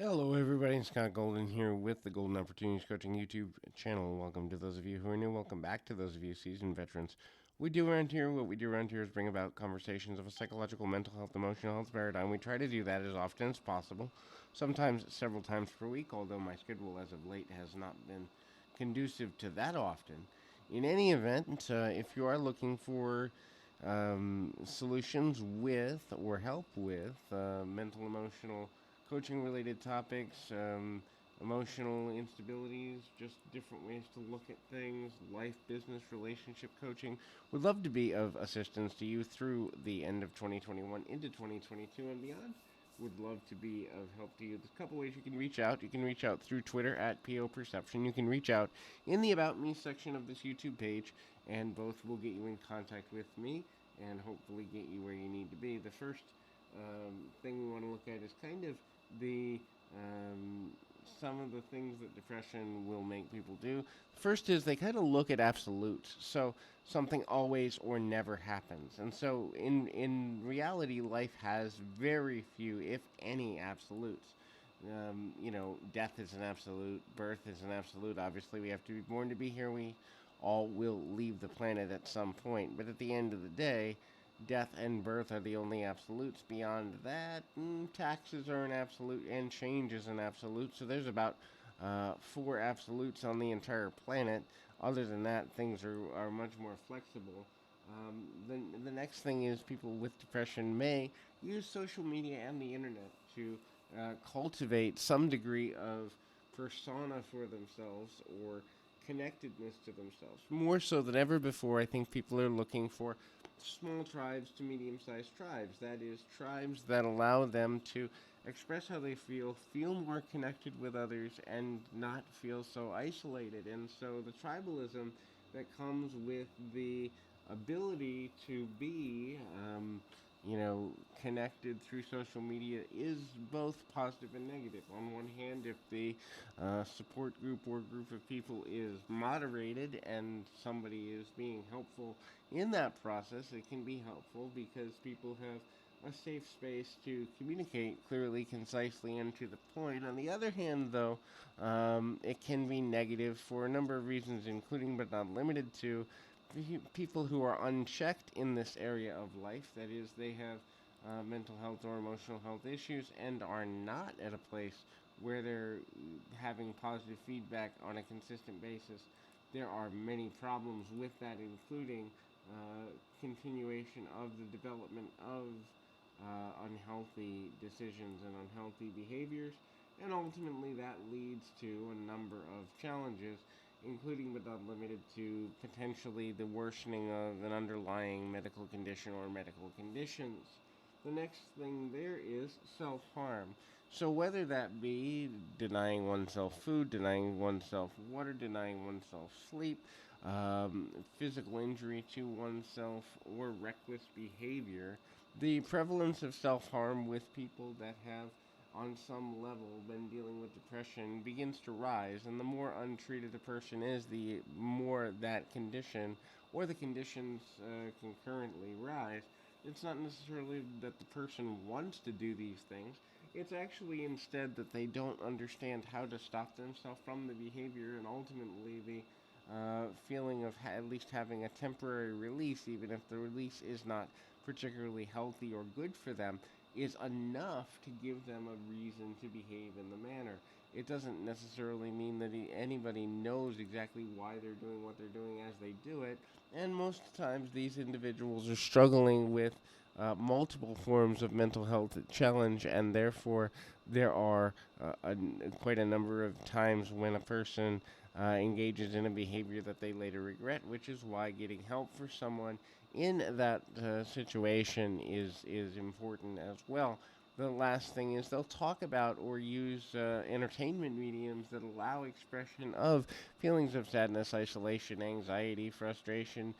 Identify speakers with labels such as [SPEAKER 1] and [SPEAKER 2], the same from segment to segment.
[SPEAKER 1] Hello, everybody. Scott Golden here with the Golden Opportunities Coaching YouTube channel. Welcome to those of you who are new. Welcome back to those of you seasoned veterans. What we do around here is bring about conversations of a psychological, mental health, emotional health paradigm. We try to do that as often as possible, sometimes several times per week, although my schedule as of late has not been conducive to that often. In any event, if you are looking for solutions with or help with mental, emotional, coaching related topics, emotional instabilities, just different ways to look at things, life, business, relationship coaching. Would love to be of assistance to you through the end of 2021 into 2022 and beyond. Would love to be of help to you. There's a couple ways you can reach out. You can reach out through Twitter at PO Perception. You can reach out in the About Me section of this YouTube page, and both will get you in contact with me and hopefully get you where you need to be. The first thing we want to look at is kind of the some of the things that depression will make people do. First is they kind of look at absolutes. So something always or never happens. And so in reality, life has very few, if any, absolutes. Death is an absolute, birth is an absolute. Obviously, we have to be born to be here. We all will leave the planet at some point. But at the end of the day, death and birth are the only absolutes. Beyond that, taxes are an absolute and change is an absolute. So there's about four absolutes on the entire planet. Other than that, things are much more flexible. The next thing is people with depression may use social media and the internet to cultivate some degree of persona for themselves or connectedness to themselves. More so than ever before, I think people are looking for small tribes to medium sized tribes. That is, tribes that allow them to express how they feel more connected with others, and not feel so isolated. And so the tribalism that comes with the ability to be connected through social media is both positive and negative. On one hand, if the support group or group of people is moderated and somebody is being helpful in that process, it can be helpful because people have a safe space to communicate clearly, concisely, and to the point. On the other hand, though, it can be negative for a number of reasons, including but not limited to people who are unchecked in this area of life. That is, they have mental health or emotional health issues and are not at a place where they're having positive feedback on a consistent basis. There are many problems with that, including continuation of the development of unhealthy decisions and unhealthy behaviors, and ultimately that leads to a number of challenges, including but not limited to potentially the worsening of an underlying medical condition or medical conditions. The next thing there is self harm. So, whether that be denying oneself food, denying oneself water, denying oneself sleep, physical injury to oneself, or reckless behavior, the prevalence of self harm with people that have, on some level, been dealing with depression begins to rise. And the more untreated a person is, the more that condition or the conditions concurrently rise. It's not necessarily that the person wants to do these things. It's actually instead that they don't understand how to stop themselves from the behavior, and ultimately the feeling of at least having a temporary release, even if the release is not particularly healthy or good for them, is enough to give them a reason to behave in the manner. It doesn't necessarily mean that anybody knows exactly why they're doing what they're doing as they do it, and most times these individuals are struggling with multiple forms of mental health challenge, and therefore there are quite a number of times when a person engages in a behavior that they later regret, which is why getting help for someone in that situation is important as well. The last thing is they'll talk about or use entertainment mediums that allow expression of feelings of sadness, isolation, anxiety, frustration,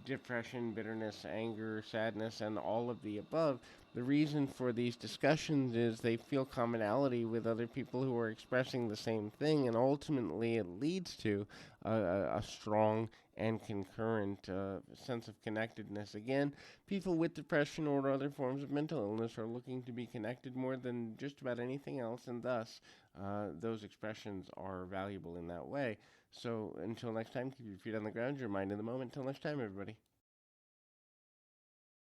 [SPEAKER 1] depression, bitterness, anger, sadness, and all of the above. The reason for these discussions is they feel commonality with other people who are expressing the same thing, and ultimately it leads to a strong and concurrent sense of connectedness. Again, people with depression or other forms of mental illness are looking to be connected more than just about anything else, and thus those expressions are valuable in that way. So until next time, keep your feet on the ground, your mind in the moment. Until next time, everybody.